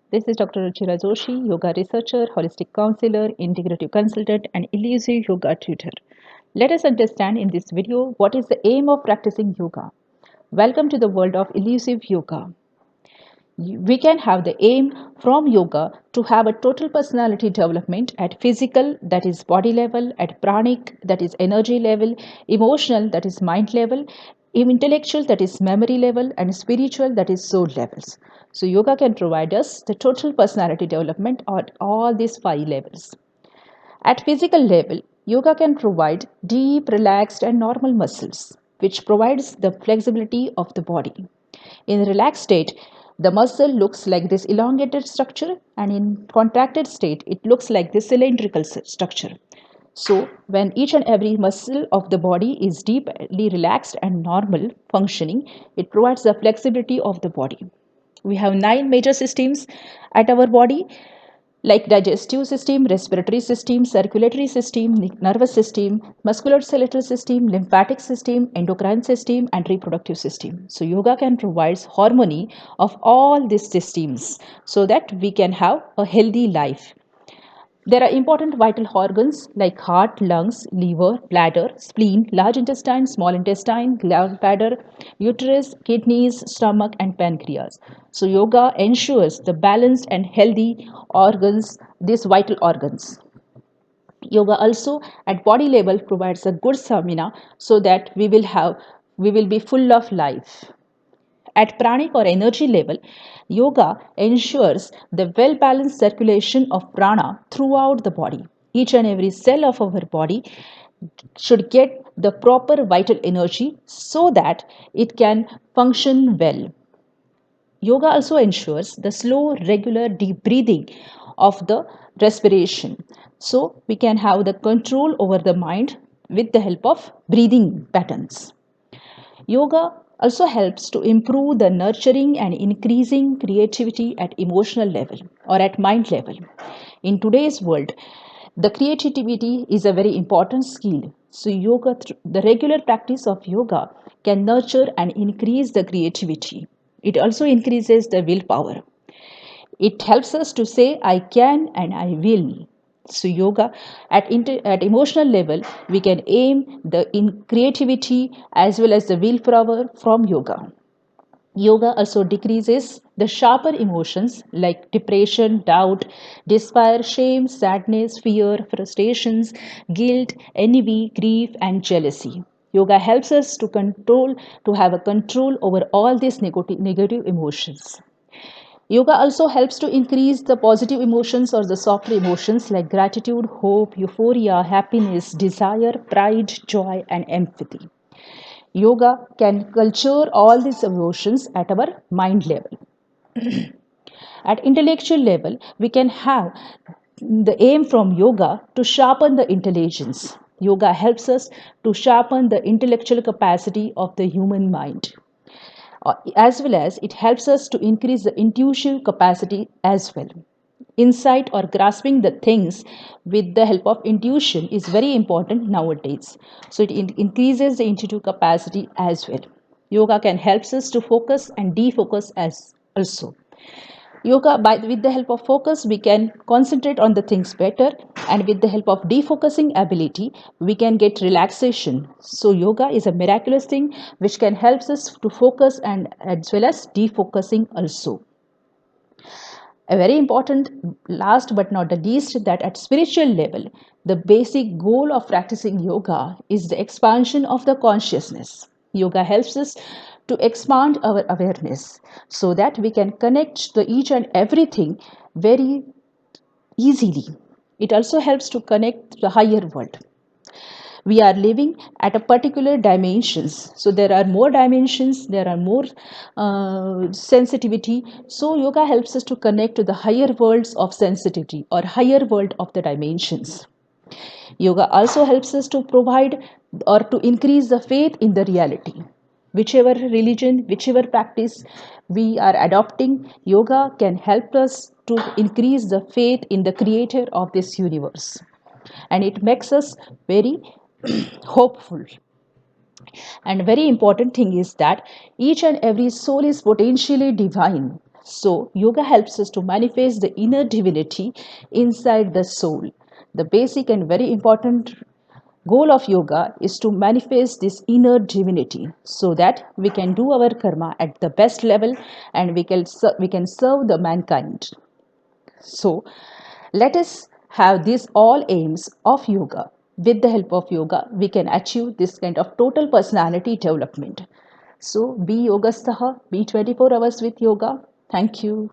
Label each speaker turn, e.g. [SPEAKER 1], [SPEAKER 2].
[SPEAKER 1] This is Dr. Ruchira Joshi, yoga researcher, holistic counselor, integrative consultant, and elusive yoga tutor. Let us understand in this video what is the aim of practicing yoga. Welcome to the world of elusive yoga. We can have the aim from yoga to have a total personality development at physical, that is body level, at pranic, that is energy level, emotional, that is mind level, intellectual, that is memory level, and spiritual, that is soul levels. So yoga can provide us the total personality development at all these five levels. At physical level, yoga can provide deep, relaxed, and normal muscles, which provides the flexibility of the body. In relaxed state, the muscle looks like this elongated structure, and in contracted state, it looks like this cylindrical structure. So, when each and every muscle of the body is deeply relaxed and normal functioning, it provides the flexibility of the body. We have nine major systems at our body like digestive system, respiratory system, circulatory system, nervous system, musculoskeletal system, lymphatic system, endocrine system, and reproductive system. So yoga can provide harmony of all these systems so that we can have a healthy life. There are important vital organs like heart, lungs, liver, bladder, spleen, large intestine, small intestine, gallbladder, uterus, kidneys, stomach, and pancreas. So, yoga ensures the balanced and healthy organs, these vital organs. Yoga also at body level provides a good stamina so that we will be full of life. At pranic or energy level, yoga ensures the well balanced circulation of prana throughout the body. Each and every cell of our body should get the proper vital energy so that it can function well. Yoga also ensures the slow, regular, deep breathing of the respiration. So we can have the control over the mind with the help of breathing patterns. Yoga also helps to improve the nurturing and increasing creativity at emotional level or at mind level. In today's world, the creativity is a very important skill. So, the regular practice of yoga can nurture and increase the creativity. It also increases the willpower. It helps us to say, I can and I will. So, yoga at emotional level, we can aim the in creativity as well as the willpower from yoga. Yoga also decreases the sharper emotions like depression, doubt, despair, shame, sadness, fear, frustrations, guilt, envy, grief, and jealousy. Yoga helps us to have a control over all these negative emotions. Yoga also helps to increase the positive emotions or the softer emotions like gratitude, hope, euphoria, happiness, desire, pride, joy, and empathy. Yoga can culture all these emotions at our mind level. At intellectual level, we can have the aim from yoga to sharpen the intelligence. Yoga helps us to sharpen the intellectual capacity of the human mind, as well as it helps us to increase the intuitive capacity as well. Insight or grasping the things with the help of intuition is very important nowadays. So it increases the intuitive capacity as well. Yoga can help us to focus and defocus as also. Yoga, with the help of focus, we can concentrate on the things better, and with the help of defocusing ability, we can get relaxation. So, yoga is a miraculous thing which can help us to focus and as well as defocusing also. A very important, last but not the least, that at spiritual level, the basic goal of practicing yoga is the expansion of the consciousness. Yoga helps us to expand our awareness so that we can connect to each and everything very easily. It also helps to connect to the higher world. We are living at a particular dimensions, so there are more dimensions, there are more sensitivity. So yoga helps us to connect to the higher worlds of sensitivity or higher world of the dimensions. Yoga also helps us to provide or to increase the faith in the reality. Whichever religion, whichever practice we are adopting, yoga can help us to increase the faith in the creator of this universe, and it makes us very hopeful. And very important thing is that each and every soul is potentially divine. So, yoga helps us to manifest the inner divinity inside the soul. The basic and very important goal of yoga is to manifest this inner divinity so that we can do our karma at the best level and we can serve the mankind. So, let us have these all aims of yoga. With the help of yoga, we can achieve this kind of total personality development. So, be yogastaha, be 24 hours with yoga. Thank you.